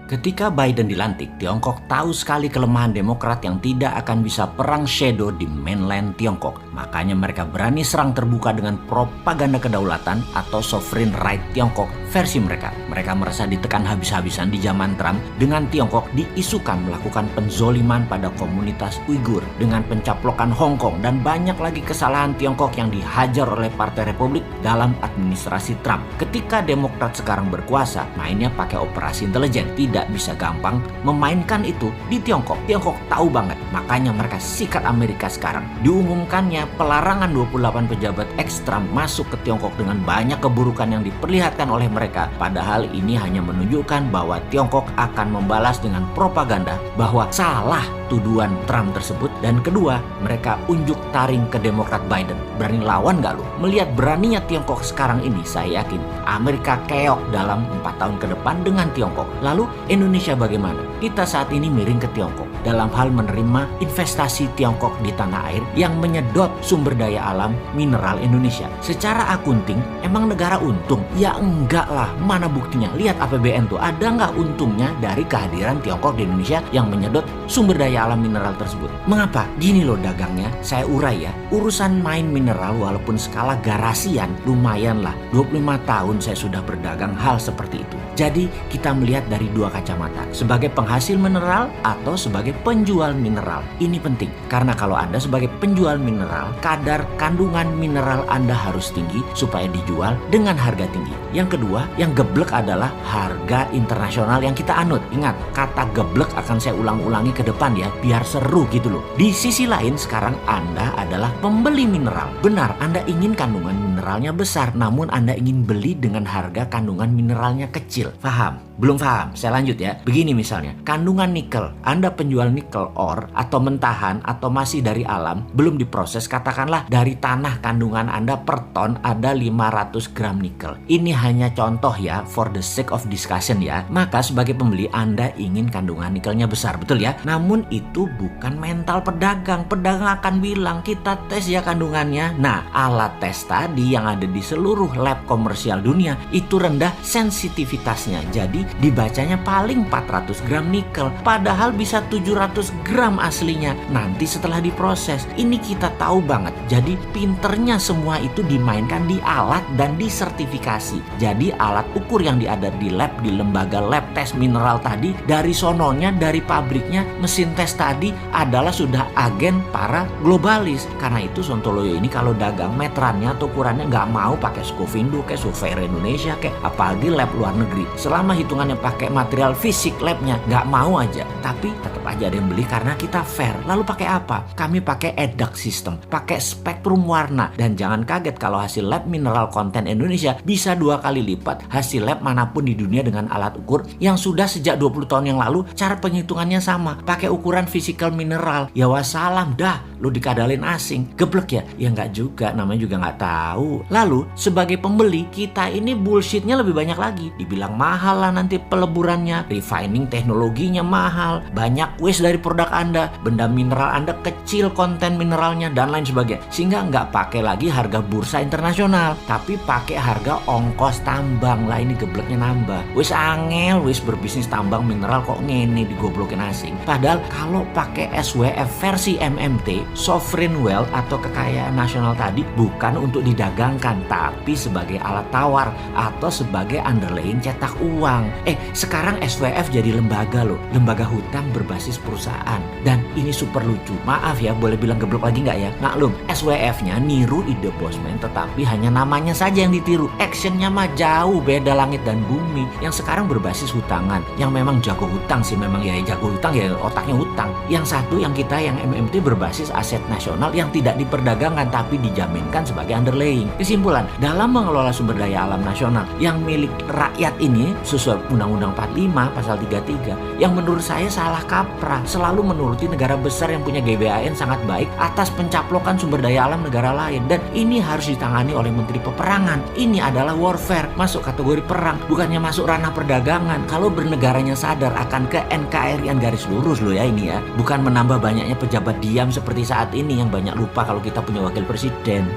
Ketika Biden dilantik, Tiongkok tahu sekali kelemahan Demokrat yang tidak akan bisa perang shadow di mainland Tiongkok. Makanya mereka berani serang terbuka dengan propaganda kedaulatan atau sovereign right Tiongkok versi mereka. Mereka merasa ditekan habis-habisan di zaman Trump dengan Tiongkok diisukan melakukan penzoliman pada komunitas Uighur dengan pencaplokan Hong Kong dan banyak lagi kesalahan Tiongkok yang dihajar oleh Partai Republik dalam administrasi Trump. Ketika Demokrat sekarang berkuasa, mainnya pakai operasi intelijen. Tidak bisa gampang memainkan itu di Tiongkok. Tiongkok tahu banget, makanya mereka sikat Amerika sekarang. Diumumkannya pelarangan 28 pejabat ex-Trump masuk ke Tiongkok dengan banyak keburukan yang diperlihatkan oleh mereka. Padahal ini hanya menunjukkan bahwa Tiongkok akan membalas dengan propaganda bahwa salah tuduhan Trump tersebut. Dan kedua, mereka unjuk taring ke Demokrat Biden. Berani lawan gak lu? Melihat beraninya Tiongkok sekarang ini, saya yakin Amerika keok dalam 4 tahun ke depan dengan Tiongkok. Lalu Indonesia bagaimana? Kita saat ini miring ke Tiongkok dalam hal menerima investasi Tiongkok di tanah air yang menyedot sumber daya alam mineral Indonesia. Secara akunting, emang negara untung? Ya enggak lah, mana buktinya? Lihat APBN tuh, ada nggak untungnya dari kehadiran Tiongkok di Indonesia yang menyedot sumber daya alam mineral tersebut? Mengapa? Gini loh dagangnya, saya urai ya. Urusan main mineral walaupun skala garasian lumayan lah. 25 tahun saya sudah berdagang hal seperti itu. Jadi kita melihat dari dua kacamata, sebagai penghasil mineral atau sebagai penjual mineral. Ini penting, karena kalau Anda sebagai penjual mineral, kadar kandungan mineral Anda harus tinggi supaya dijual dengan harga tinggi. Yang kedua, yang geblek adalah harga internasional yang kita anut. Ingat, kata geblek akan saya ulang-ulangi ke depan ya, biar seru gitu loh. Di sisi lain, sekarang Anda adalah pembeli mineral. Benar, Anda ingin kandungan mineralnya besar, namun Anda ingin beli dengan harga kandungan mineralnya kecil. Paham? Belum paham? Saya lanjut ya. Begini misalnya, kandungan nikel, Anda penjual nikel ore atau mentahan atau masih dari alam, belum diproses, katakanlah dari tanah kandungan Anda per ton ada 500 gram nikel. Ini hanya contoh ya, for the sake of discussion ya. Maka sebagai pembeli Anda ingin kandungan nikelnya besar, betul ya? Namun itu bukan mental pedagang. Pedagang akan bilang, kita tes ya kandungannya. Nah, alat tes tadi yang ada di seluruh lab komersial dunia itu rendah sensitivitasnya. Jadi dibacanya paling 400 gram nikel, padahal bisa 700 gram aslinya nanti setelah diproses. Ini kita tahu banget. Jadi pinternya semua itu dimainkan di alat dan disertifikasi. Jadi alat ukur yang ada di lab, di lembaga lab tes mineral tadi, dari sononya, dari pabriknya, mesin tes tadi adalah sudah agen para globalis. Karena itu Sontoloyo ini kalau dagang meterannya atau ukurannya nggak mau pakai Scovindo kayak Surveyor Indonesia kayak apalagi lab luar negeri. Selama hitungannya pakai material fisik labnya, nggak mau aja. Tapi tetap aja ada yang beli karena kita fair. Lalu pakai apa? Kami pakai EDAC system, pakai spektrum warna. Dan jangan kaget kalau hasil lab mineral konten Indonesia bisa 2 kali lipat hasil lab manapun di dunia dengan alat ukur yang sudah sejak 20 tahun yang lalu cara penghitungannya sama. Pakai ukuran physical mineral. Ya wassalam dah, lu dikadalin asing. Geblek ya? Ya nggak juga, namanya juga nggak tahu. Lalu sebagai pembeli kita ini bullshitnya lebih banyak lagi. Dibilang mahal lah nanti peleburannya, refining teknologinya mahal, banyak waste dari produk Anda, benda mineral Anda kecil konten mineralnya dan lain sebagainya. Sehingga nggak pakai lagi harga bursa internasional, tapi pakai harga ongkos tambang. Lah ini gebleknya nambah. Wis angel, wis berbisnis tambang mineral kok ngene digoblokin asing. Padahal kalau pakai SWF versi MMT, sovereign wealth atau kekayaan nasional tadi bukan untuk didagangkan, tapi sebagai alat tawar atau sebagai underlying cetak uang. Sekarang SWF jadi lembaga loh, lembaga hutang berbasis perusahaan. Dan ini super lucu. Maaf ya, boleh bilang geblok lagi nggak ya? Maklum, SWF-nya niru ide Bosman, tetapi hanya namanya saja yang ditiru. Actionnya mah jauh beda langit dan bumi. Yang sekarang berbasis hutangan, yang memang jago hutang sih, memang ya jago hutang ya otaknya hutang. Yang satu yang kita yang MMT berbasis aset nasional yang tidak diperdagangkan tapi dijaminkan sebagai underlying. Kesimpulan, dalam mengelola sumber daya alam nasional yang milik rakyat ini sesuai Undang-Undang 45 pasal 33 yang menurut saya salah kaprah, selalu menuruti negara besar yang punya GBHN sangat baik atas pencaplokan sumber daya alam negara lain. Dan ini harus ditangani oleh Menteri Peperangan. Ini adalah warfare, masuk kategori perang, bukannya masuk ranah perdagangan. Kalau bernegaranya sadar akan ke NKRI-an garis lurus loh ya ini ya, bukan menambah banyaknya pejabat diam seperti saat ini yang banyak lupa kalau kita punya wakil presiden.